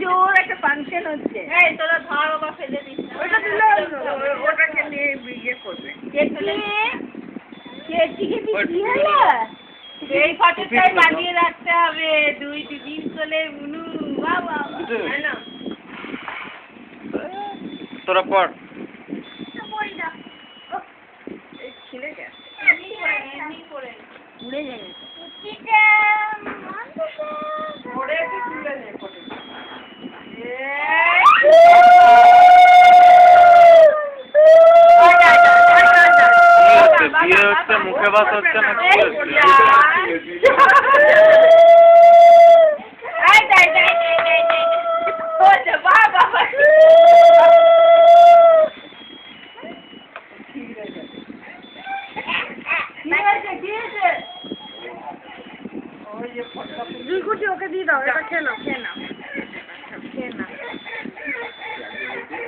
জোর একটা ফাংশন হচ্ছে। এই তোরা ধর বাবা ফেলে দিস না। ওটা দিলে ওটাকে নিয়ে বিয়ে করবে। কেটিকে কি হলো? এই ফটোটাই বানিয়ে রাখতে হবে। দুই দিন চলে উনু বাবা। তোরা পড়। ছিঁড়ে গেছে। এমনি করে। উড়ে যাবে। পরে একটু তুলে নে ফটো। বিয়ে হচ্ছে মুখে ভাত হচ্ছে না কি হচ্ছে?